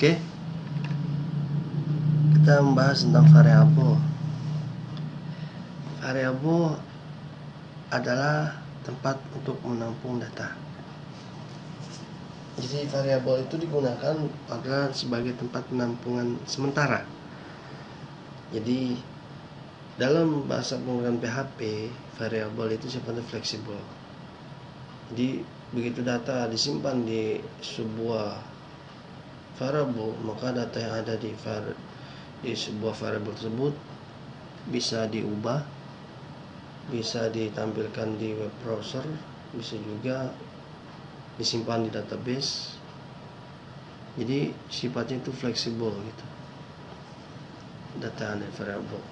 Oke, kita membahas tentang variabel. Variabel adalah tempat untuk menampung data. Jadi variabel itu digunakan adalah sebagai tempat penampungan sementara. Jadi dalam bahasa pemrograman PHP, variabel itu sifatnya fleksibel. Jadi begitu data disimpan di sebuah variabel, maka data yang ada di sebuah variabel tersebut bisa diubah, bisa ditampilkan di web browser, bisa juga disimpan di database. Jadi sifatnya itu fleksibel gitu, data dari variabel.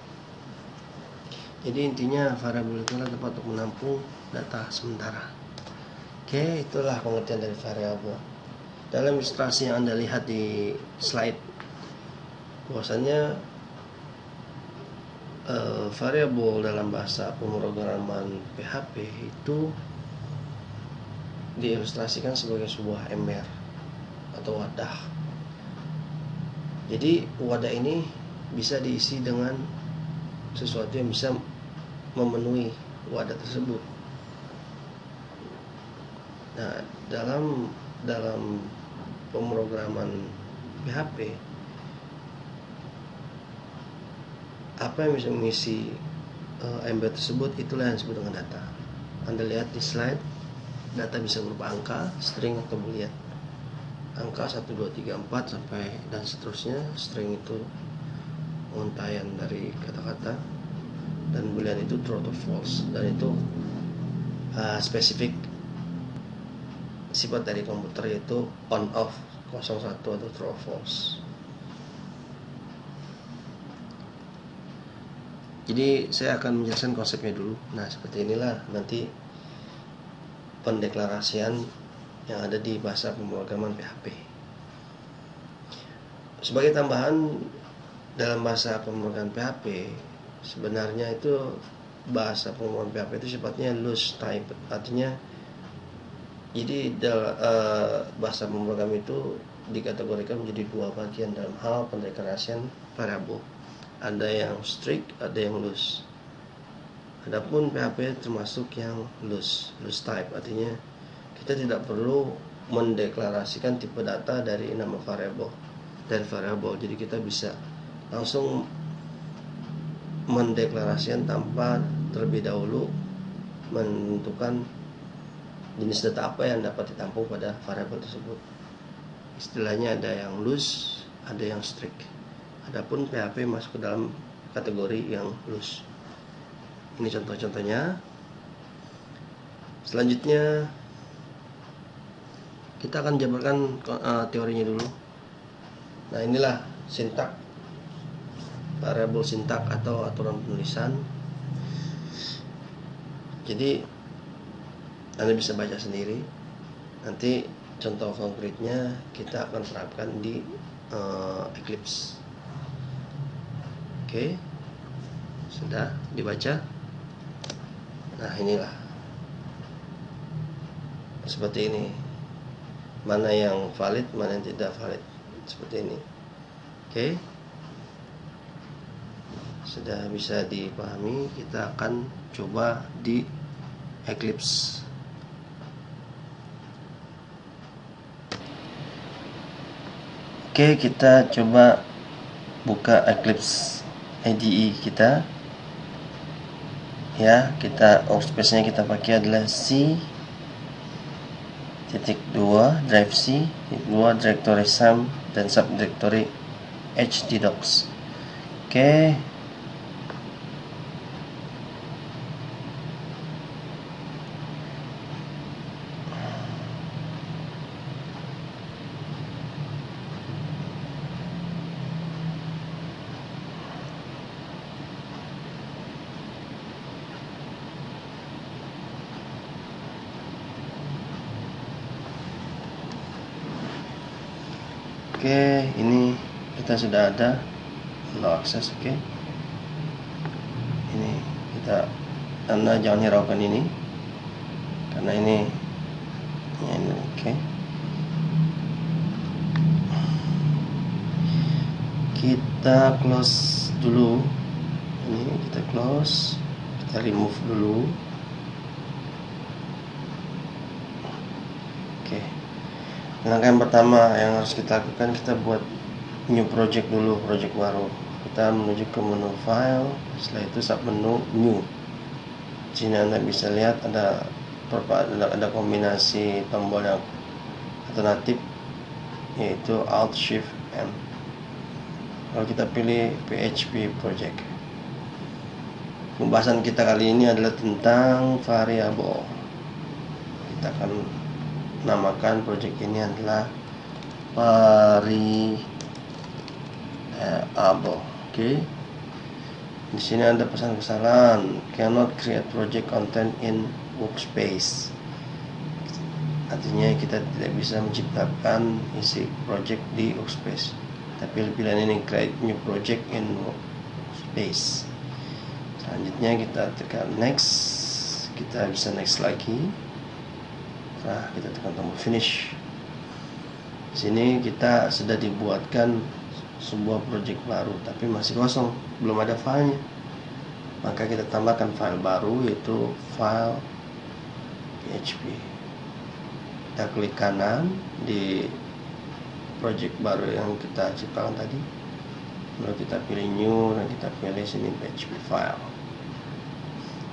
Jadi intinya variabel itu adalah tempat untuk menampung data sementara. Oke, itulah pengertian dari variabel. Dalam ilustrasi yang Anda lihat di slide, bahwasanya variabel dalam bahasa pemrograman PHP itu diilustrasikan sebagai sebuah ember atau wadah. Jadi wadah ini bisa diisi dengan sesuatu yang bisa memenuhi wadah tersebut. Nah, dalam pemrograman PHP, apa yang bisa mengisi ember tersebut, itulah yang disebut dengan data. Anda lihat di slide, data bisa berupa angka, string atau boolean. Angka 1, 2, 3, 4 sampai dan seterusnya. String itu untayan dari kata-kata, dan boolean itu true atau false, dan itu spesifik sifat dari komputer, yaitu on off, 01 atau true or false. Jadi saya akan menjelaskan konsepnya dulu. Nah, seperti inilah nanti pendeklarasian yang ada di bahasa pemrograman PHP. Sebagai tambahan, dalam bahasa pemrograman PHP, sebenarnya itu bahasa pemrograman PHP itu sifatnya loose type. Artinya, jadi bahasa pemrograman itu dikategorikan menjadi dua bagian dalam hal pendeklarasian variabel. Ada yang strict, ada yang loose. Adapun PHP termasuk yang loose type, artinya kita tidak perlu mendeklarasikan tipe data dari nama variabel, jadi kita bisa langsung mendeklarasikan tanpa terlebih dahulu menentukan jenis data apa yang dapat ditampung pada variabel tersebut. Istilahnya ada yang loose, ada yang strict. Adapun PHP masuk ke dalam kategori yang loose. Ini contoh-contohnya. Selanjutnya kita akan jabarkan teorinya dulu. Nah, inilah sintak variabel, sintak atau aturan penulisan. Jadi Anda bisa baca sendiri. Nanti contoh konkretnya kita akan terapkan di Eclipse. Oke, sudah dibaca. Nah, inilah seperti ini. Mana yang valid, mana yang tidak valid, seperti ini. Oke, sudah bisa dipahami. Kita akan coba di Eclipse. Oke, kita coba buka Eclipse IDE kita. Ya, kita workspace-nya kita pakai adalah C.2 drive C.2 directory sum dan subdirectory htdocs. Oke. Oke, ini kita sudah ada no access. Oke, ini kita, Anda jangan hiraukan ini karena ini ya, ini. Oke, kita close dulu. Ini kita close, kita remove dulu. Oke. Langkah yang pertama yang harus kita lakukan, kita buat new project dulu, project baru. Kita menuju ke menu file, setelah itu sub menu new. Di sini Anda bisa lihat ada kombinasi tombol yang alternatif, yaitu Alt Shift M. Kalau kita pilih PHP project. Pembahasan kita kali ini adalah tentang variabel. Kita akan namakan project ini adalah variabel. Oke. Di sini ada pesan kesalahan, cannot create project content in workspace. Artinya kita tidak bisa menciptakan isi project di workspace. Tapi pilihan ini create new project in workspace. Selanjutnya kita tekan next. Kita bisa next lagi. Nah, kita tekan tombol finish. Di sini kita sudah dibuatkan sebuah project baru, tapi masih kosong, belum ada filenya. Maka kita tambahkan file baru, yaitu file PHP. Kita klik kanan di project baru yang kita ciptakan tadi, lalu kita pilih new dan kita pilih sini PHP file.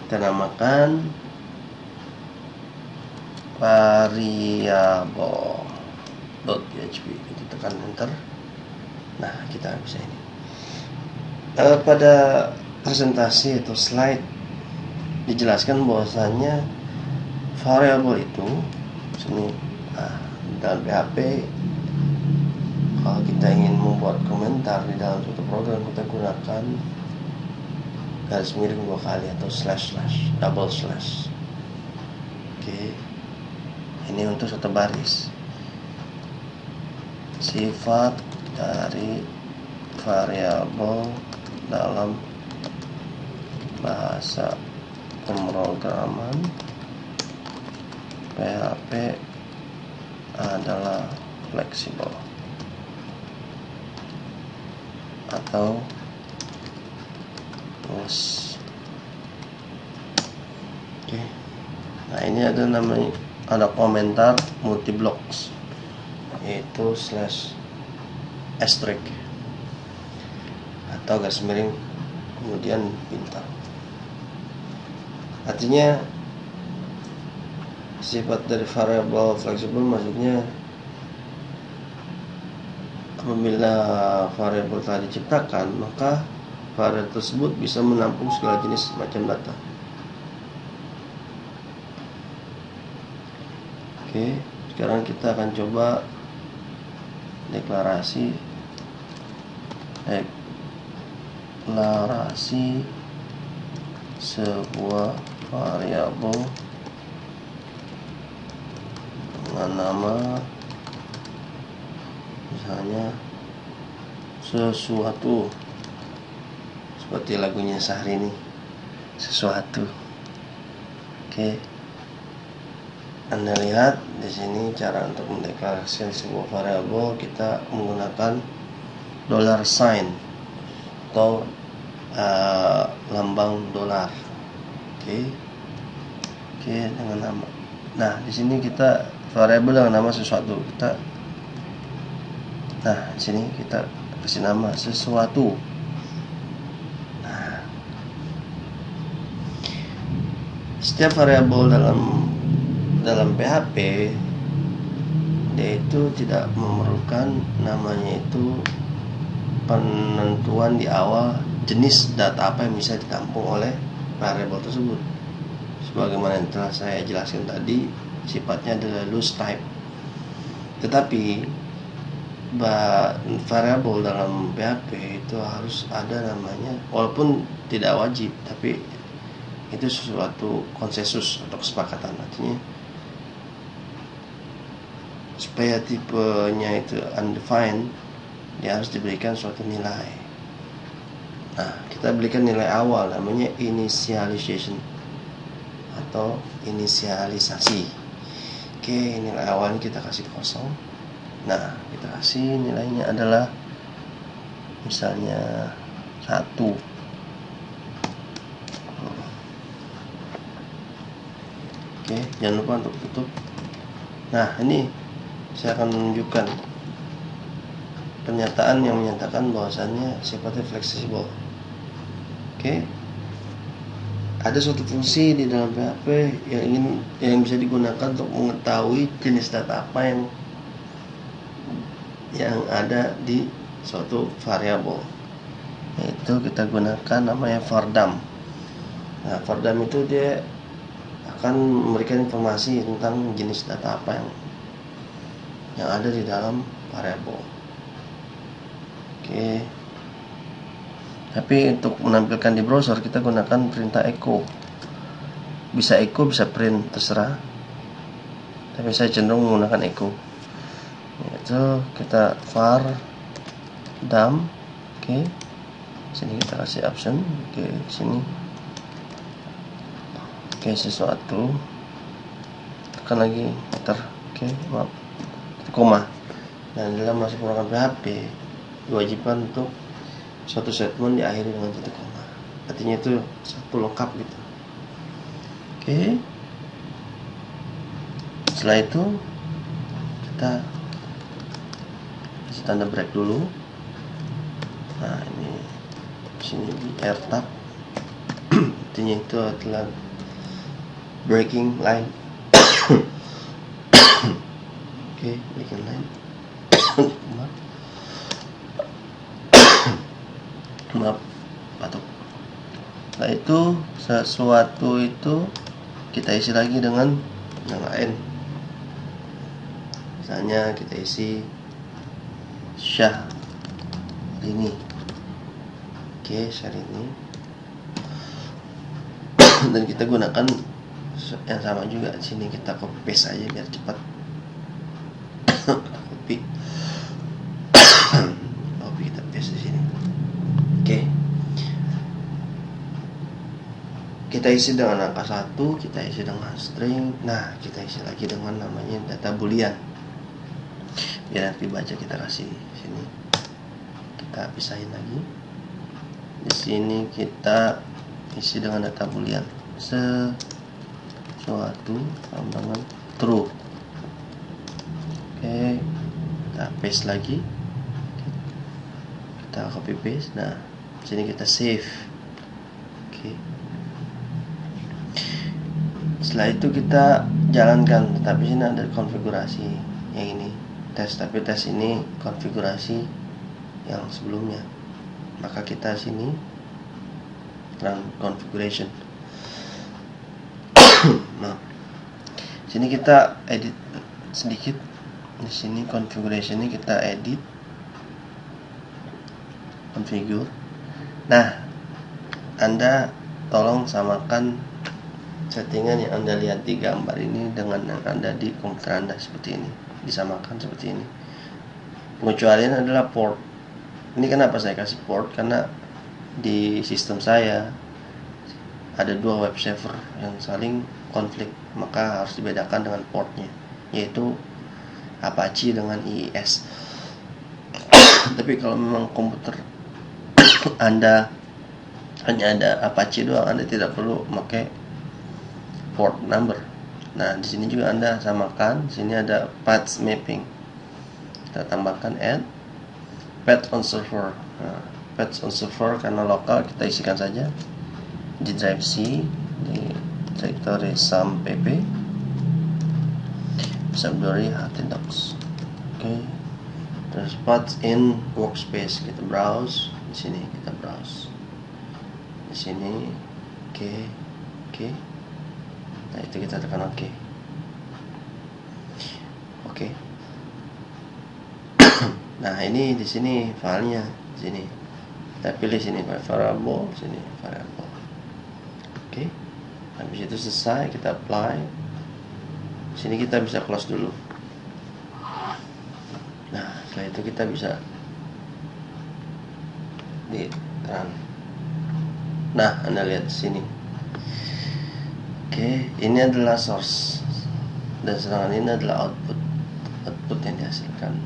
Kita namakan variabel.php. Kita tekan enter. Nah, kita bisa ini. Pada presentasi atau slide dijelaskan bahwasanya variabel itu sini dalam PHP, kalau kita ingin membuat komentar di dalam suatu program, kita gunakan garis miring 2 kali atau double slash. Oke. Ini untuk satu baris. Sifat dari variabel dalam bahasa pemrograman PHP adalah fleksibel atau loose. Oke. Nah, ini ada namanya, ada komentar multi blocks, yaitu slash asterisk atau garis miring kemudian bintang. Artinya sifat dari variabel fleksibel maksudnya apabila variabel telah diciptakan, maka variabel tersebut bisa menampung segala jenis macam data. Oke, sekarang kita akan coba deklarasi sebuah variabel dengan nama misalnya sesuatu, seperti lagunya Syahrini, sesuatu. Oke, Anda lihat di sini cara untuk mendeklarasikan sebuah variabel, kita menggunakan $sign atau lambang dolar. Oke, dengan nama. Nah, di sini kita variabel dengan nama sesuatu. Di sini kita kasih nama sesuatu. Nah, setiap variabel dalam PHP dia itu tidak memerlukan namanya itu penentuan di awal jenis data apa yang bisa ditampung oleh variabel tersebut. Sebagaimana yang telah saya jelaskan tadi, sifatnya adalah loose type. Tetapi variabel dalam PHP itu harus ada namanya, walaupun tidak wajib, tapi itu sesuatu konsensus atau kesepakatan. Artinya supaya tipenya itu undefined, dia harus diberikan suatu nilai. Nah, kita berikan nilai awal, namanya initialization atau inisialisasi. Oke, nilai awalnya kita kasih kosong. Nah, kita kasih nilainya adalah misalnya 1. Oke, jangan lupa untuk tutup. Nah, ini saya akan menunjukkan pernyataan yang menyatakan bahwasannya sifatnya fleksibel. Oke, ada suatu fungsi di dalam PHP yang bisa digunakan untuk mengetahui jenis data apa yang ada di suatu variabel. Yaitu kita gunakan namanya vardam. Nah, vardam itu dia akan memberikan informasi tentang jenis data apa yang ada di dalam variabel. Oke. Tapi untuk menampilkan di browser kita gunakan perintah echo. Bisa echo, bisa print, terserah. Tapi saya cenderung menggunakan echo. Yaitu kita var dam. Oke. Sini kita kasih option. Oke, sini. Oke, sesuatu. Tekan lagi enter. Oke, maaf. Koma. Dan dalam masuk menggunakan PHP diwajibkan untuk suatu statement diakhiri dengan titik koma. Artinya itu satu lengkap gitu. Oke. Setelah itu kita kasih tanda break dulu. Nah, ini sini di air tab. Artinya itu adalah breaking line. Oke, breaking line. Maaf, batuk. Setelah itu sesuatu itu kita isi lagi dengan yang lain. Misalnya kita isi Syah ini. Oke, Syah ini. Dan kita gunakan yang sama juga. Sini kita copy paste aja biar cepat. Copy. Copy kita paste di sini. Oke. Kita isi dengan angka 1, kita isi dengan string. Nah, kita isi lagi dengan namanya data boolean. Biar nanti baca kita kasih sini. Kita pisahin lagi. Di sini kita isi dengan data boolean. Sesuatu sama dengan true. Oke. Kita paste lagi. Kita copy paste. Nah, sini kita save. Oke. Setelah itu kita jalankan, tetapi sini ada konfigurasi yang ini tes, tapi tes ini konfigurasi yang sebelumnya. Maka kita sini run configuration. Nah, sini kita edit sedikit. Di sini configuration ini kita edit configure. Nah, Anda tolong samakan settingan yang Anda lihat di gambar ini dengan yang ada di komputer Anda seperti ini. Disamakan seperti ini. Pengecualian adalah port. Ini kenapa saya kasih port? Karena di sistem saya ada 2 web server yang saling konflik, maka harus dibedakan dengan portnya, yaitu Apache dengan IIS. Tapi kalau memang komputer Anda hanya ada Apache doang, Anda tidak perlu pakai port number. Nah, di sini juga Anda samakan. Sini ada path mapping. Kita tambahkan add path on server. Nah, path on server karena lokal kita isikan saja di drive C di directory sum pp subdirectory htdocs. Oke. Terus path in workspace kita browse. Di sini kita browse. Di sini oke. Nah, itu kita tekan oke. Nah, ini di sini filenya. Di sini kita pilih sini variable, sini variable. Oke. Habis itu selesai, kita apply. Sini kita bisa close dulu. Nah, setelah itu kita bisa di run. Nah, Anda lihat di sini. Oke, ini adalah source dan sedangkan ini adalah output yang dihasilkan.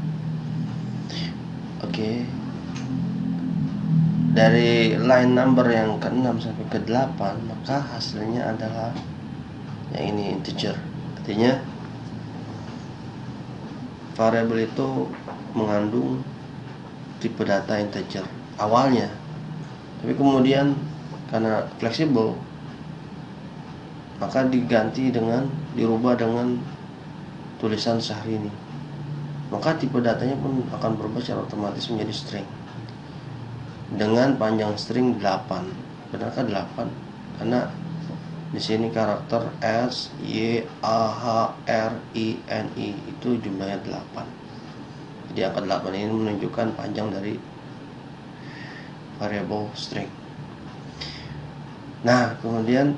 Oke, dari line number yang ke-6 sampai ke-8, maka hasilnya adalah yang ini, integer. Artinya variabel itu mengandung tipe data integer awalnya, tapi kemudian karena fleksibel maka dirubah dengan tulisan Syahrini. Maka tipe datanya pun akan berubah secara otomatis menjadi string dengan panjang string 8. Benarkah 8? Karena di sini karakter S, Y, A, H, R, I, N, I itu jumlahnya 8. Jadi angka 8 ini menunjukkan panjang dari variabel string. Nah, kemudian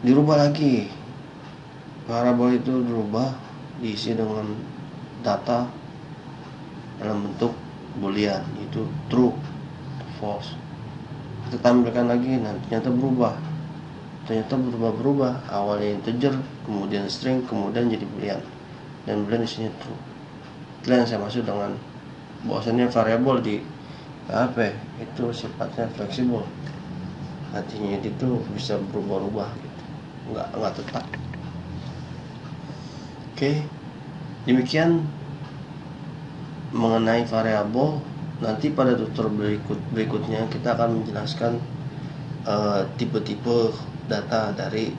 dirubah lagi. Variabel itu dirubah, diisi dengan data dalam bentuk boolean, yaitu true, false. Kita tampilkan lagi, nah ternyata berubah. Awalnya integer, kemudian string, kemudian jadi boolean, dan boolean di sini true. Itulah yang saya maksud dengan bahwasannya variabel di PHP itu sifatnya fleksibel. Artinya itu bisa berubah-ubah gitu, nggak tetap. Oke, demikian mengenai variabel. Nanti pada tutor berikutnya kita akan menjelaskan tipe-tipe data dari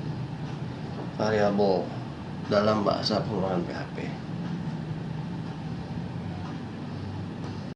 variabel dalam bahasa pemrograman PHP.